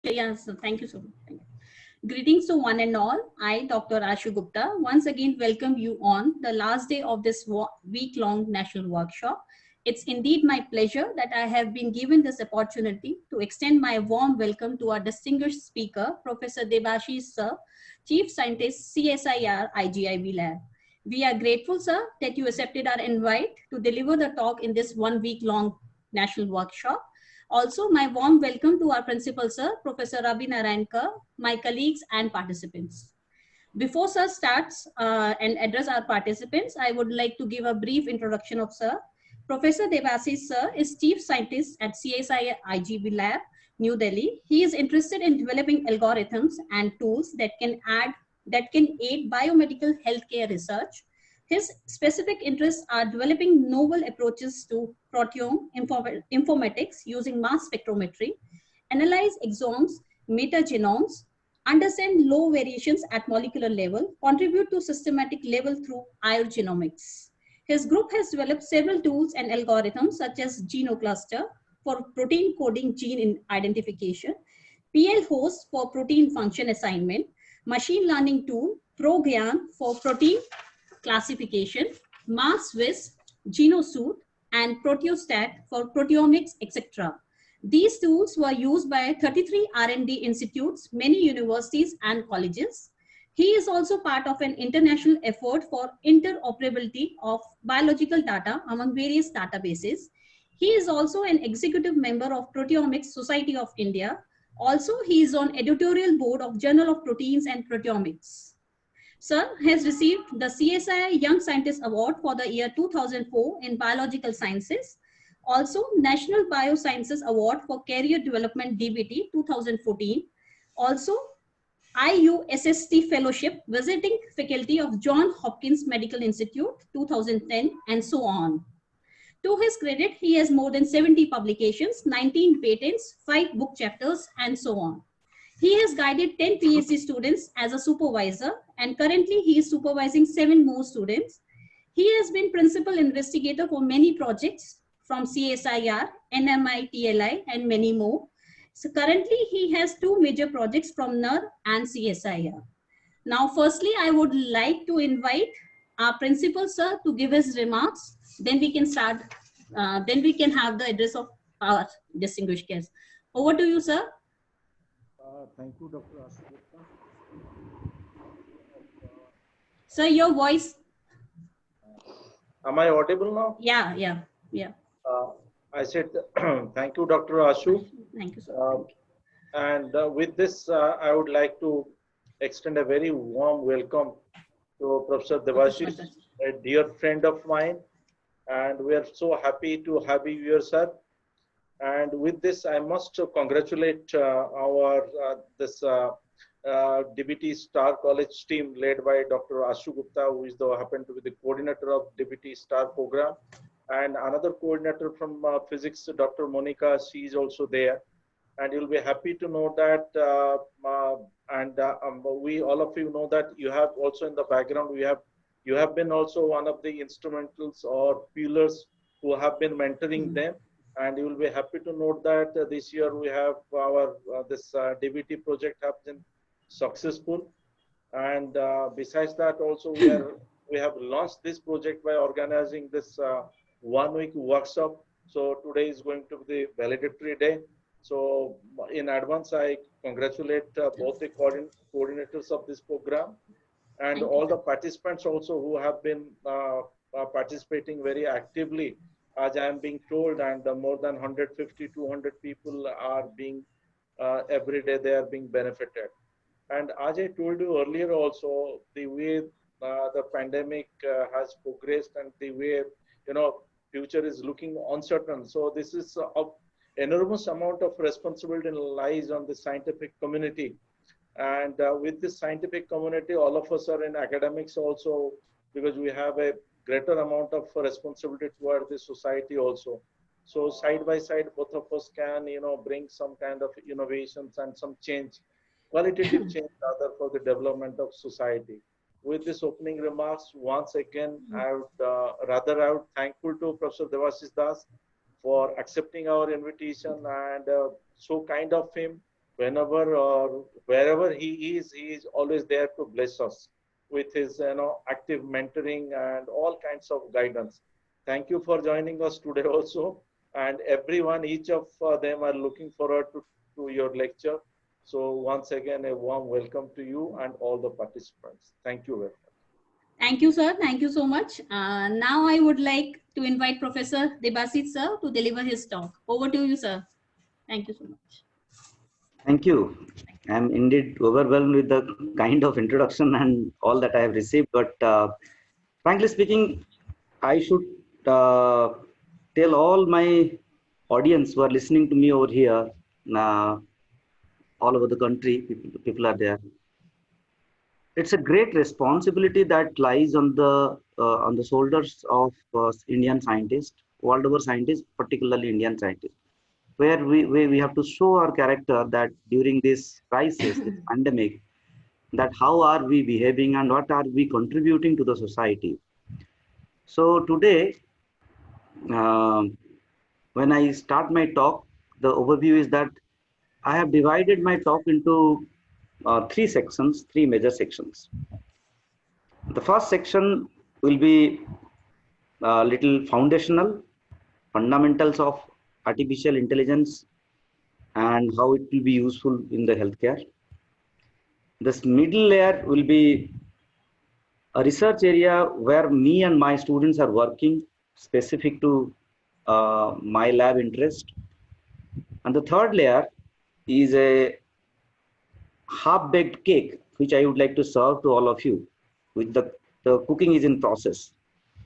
Yes, thank you so much. Thank you. Greetings to one and all. I, Dr. Ashu Gupta, once again welcome you on the last day of this week-long national workshop. It's indeed my pleasure that I have been given this opportunity to extend my warm welcome to our distinguished speaker, Professor Debashish Sir, Chief Scientist, CSIR IGIB Lab. We are grateful, sir, that you accepted our invite to deliver the talk in this 1 week-long national workshop. Also, my warm welcome to our principal, sir, Professor Ravi Narayankar, my colleagues and participants. Before sir starts and address our participants, I would like to give a brief introduction of sir. Professor Devashish sir is Chief Scientist at CSI IGB Lab, New Delhi. He is interested in developing algorithms and tools that can aid biomedical healthcare research. His specific interests are developing novel approaches to proteome informatics using mass spectrometry, analyze exomes, metagenomes, understand low variations at molecular level, contribute to systematic level through genomics. His group has developed several tools and algorithms such as GenoCluster for protein coding gene identification, PL host for protein function assignment, machine learning tool, ProGyan for protein classification, MassWiz, GenoSuite, and Proteostat for proteomics, etc. These tools were used by 33 R&D institutes, many universities and colleges. He is also part of an international effort for interoperability of biological data among various databases. He is also an executive member of Proteomics Society of India. Also, he is on editorial board of Journal of Proteins and Proteomics. Sir has received the CSI Young Scientist Award for the year 2004 in Biological Sciences. Also, National Biosciences Award for Career Development DBT 2014. Also, IUSST Fellowship Visiting Faculty of Johns Hopkins Medical Institute 2010, and so on. To his credit, he has more than 70 publications, 19 patents, 5 book chapters, and so on. He has guided 10 PhD students as a supervisor, and currently he is supervising 7 more students. He has been principal investigator for many projects from CSIR, NMI, TLI, and many more. So currently he has 2 major projects from NER and CSIR. Now, firstly, I would like to invite our principal, sir, to give his remarks. Then we can start, then we can have the address of our distinguished guests. Over to you, sir. Thank you, Dr. Ashu. Sir, your voice. Am I audible now? Yeah. I said, thank you, Dr. Ashu. Thank you, sir. And with this, I would like to extend a very warm welcome to Professor Devashish, a dear friend of mine. And we are so happy to have you here, sir. And with this, I must congratulate this DBT Star College team led by Dr. Ashu Gupta, who is happened to be the coordinator of DBT Star program, and another coordinator from physics, Dr. Monica. She is also there, and you'll be happy to know that. We all of you know that you have also in the background. You have been also one of the instrumentals or pillars who have been mentoring them. And you will be happy to note that this year we have our this DBT project has been successful. And besides that, also we have launched this project by organizing this 1 week workshop. So today is going to be the validatory day. So in advance, I congratulate both the coordinators of this program and all the participants also who have been participating very actively, as I am being told, and more than 150, 200 people are being, every day they are being benefited. And as I told you earlier also, the way the pandemic has progressed and the way, future is looking uncertain. So this is of enormous amount of responsibility lies on the scientific community. And with this scientific community, all of us are in academics also, because we have a greater amount of responsibility toward the society also. So side by side, both of us can, bring some kind of innovations and some change, qualitative change rather, for the development of society. With this opening remarks, once again, I would thankful to Professor Devashish Das for accepting our invitation, and so kind of him whenever or wherever he is always there to bless us with his active mentoring and all kinds of guidance. Thank you for joining us today also, and everyone, each of them are looking forward to your lecture. So once again, a warm welcome to you and all the participants. Thank you very much. Thank you, sir. Thank you so much. Now I would like to invite Professor Debasit, sir, to deliver his talk. Over to you, sir. Thank you so much. Thank you. I'm indeed overwhelmed with the kind of introduction and all that I have received. But frankly speaking, I should tell all my audience who are listening to me over here, uh, all over the country, people are there. It's a great responsibility that lies on the shoulders of Indian scientists, world over scientists, particularly Indian scientists, where we have to show our character that during this crisis, this pandemic, that how are we behaving and what are we contributing to the society. So today, um, when I start my talk, the overview is that I have divided my talk into three sections, three major sections. The first section will be a little foundational, fundamentals of artificial intelligence and how it will be useful in the healthcare. This middle layer will be a research area where me and my students are working specific to my lab interest. And the third layer is a half-baked cake, which I would like to serve to all of you. With the cooking is in process.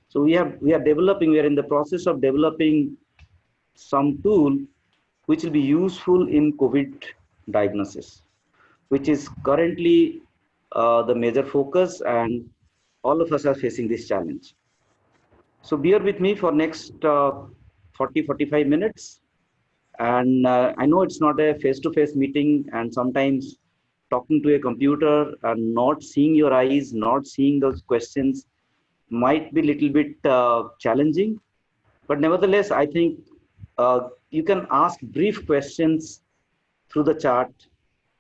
So we are in the process of developing some tool which will be useful in COVID diagnosis, which is currently the major focus, and all of us are facing this challenge. So bear with me for next 40-45 minutes. And I know it's not a face-to-face meeting, and sometimes talking to a computer and not seeing your eyes, not seeing those questions might be a little bit challenging. But nevertheless, I think you can ask brief questions through the chat.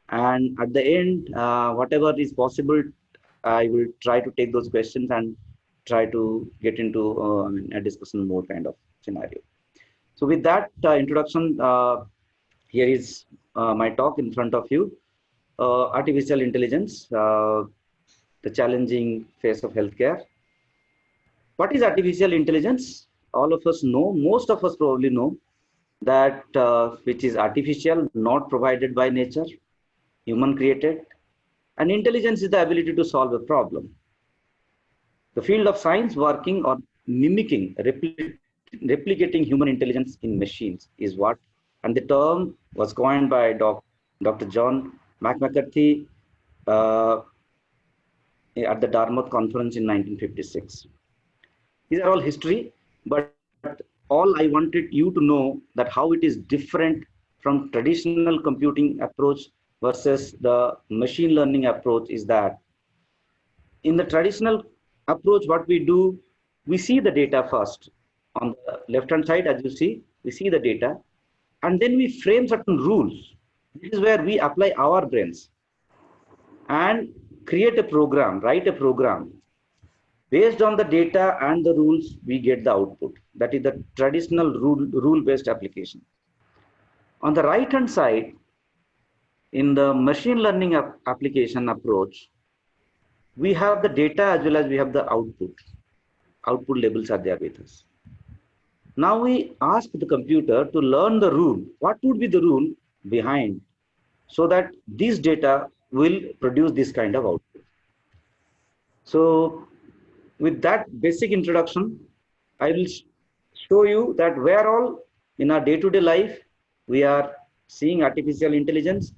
And at the end, whatever is possible, I will try to take those questions and try to get into a discussion mode kind of scenario. So with that introduction, here is my talk in front of you. Artificial intelligence, the challenging phase of healthcare. What is artificial intelligence? All of us know, most of us probably know that which is artificial, not provided by nature, human created, and intelligence is the ability to solve a problem. The field of science working on mimicking, replicating human intelligence in machines is what, and the term was coined by Dr. John McCarthy at the Dartmouth conference in 1956. These are all history, but all I wanted you to know that how it is different from traditional computing approach versus the machine learning approach is that in the traditional approach, what we do, we see the data first. On the left-hand side, as you see, we see the data, and then we frame certain rules. This is where we apply our brains and create a program, write a program. Based on the data and the rules, we get the output. That is the traditional rule-based application. On the right-hand side, in the machine learning application approach, we have the data as well as we have the output. Output labels are there with us. Now we ask the computer to learn the rule. What would be the rule behind so that this data will produce this kind of output? So with that basic introduction, I will show you that where all in our day-to-day life, we are seeing artificial intelligence.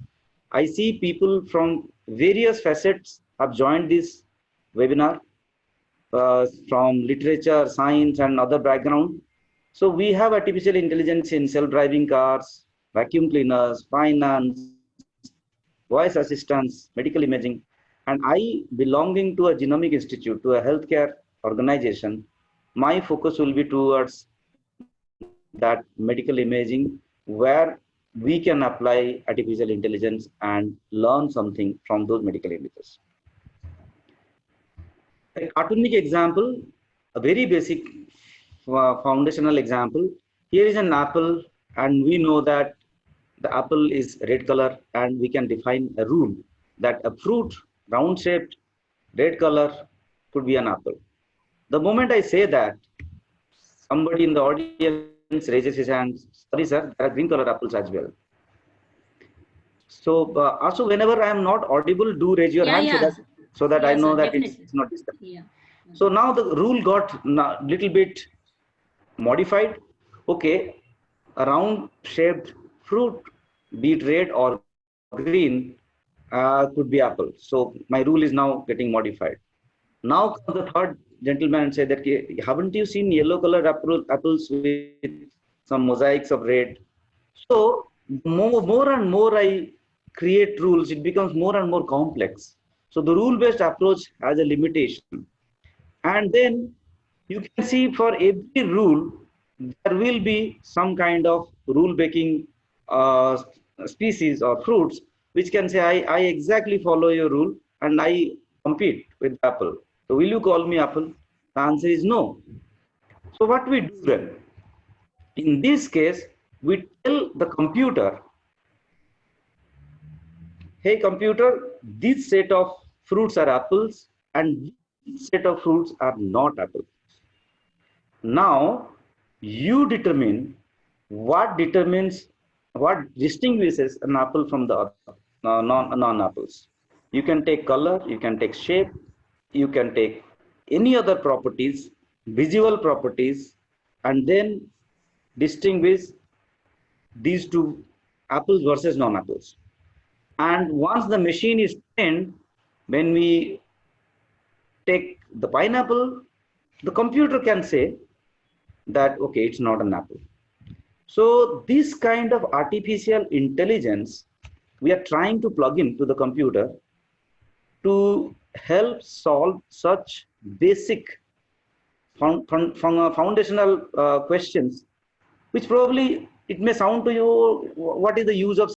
I see people from various facets have joined this webinar from literature, science, and other background. So we have artificial intelligence in self-driving cars, vacuum cleaners, finance, voice assistants, medical imaging. And I, belonging to a genomic institute, to a healthcare organization, my focus will be towards that medical imaging, where we can apply artificial intelligence and learn something from those medical images. A cartoonic example, a very basic foundational example. Here is an apple, and we know that the apple is red color, and we can define a rule that a fruit, round shaped, red color could be an apple. The moment I say that, somebody in the audience raises his hand. Sorry, sir, there are green color apples as well. So, also, whenever I am not audible, do raise your hand so that I know that it's not disturbed. Yeah. So now the rule got a little bit modified. Okay, a round shaped fruit, be it red or green, could be apple. So my rule is now getting modified. Now comes the third gentleman and say that, haven't you seen yellow colored apples with some mosaics of red? So more and more I create rules, it becomes more and more complex. So the rule-based approach has a limitation. And then you can see for every rule, there will be some kind of rule-breaking species or fruits, which can say, I exactly follow your rule and I compete with apple. So will you call me apple? The answer is no. So what we do then? In this case, we tell the computer, hey computer, this set of fruits are apples and this set of fruits are not apples. Now you determine what distinguishes an apple from the non-apples. You can take color, you can take shape, you can take any other properties, visual properties, and then distinguish these two, apples versus non-apples. And once the machine is trained, when we take the pineapple, the computer can say that, okay, it's not an apple. So this kind of artificial intelligence, we are trying to plug into the computer to help solve such basic foundational questions, which probably it may sound to you, what is the use of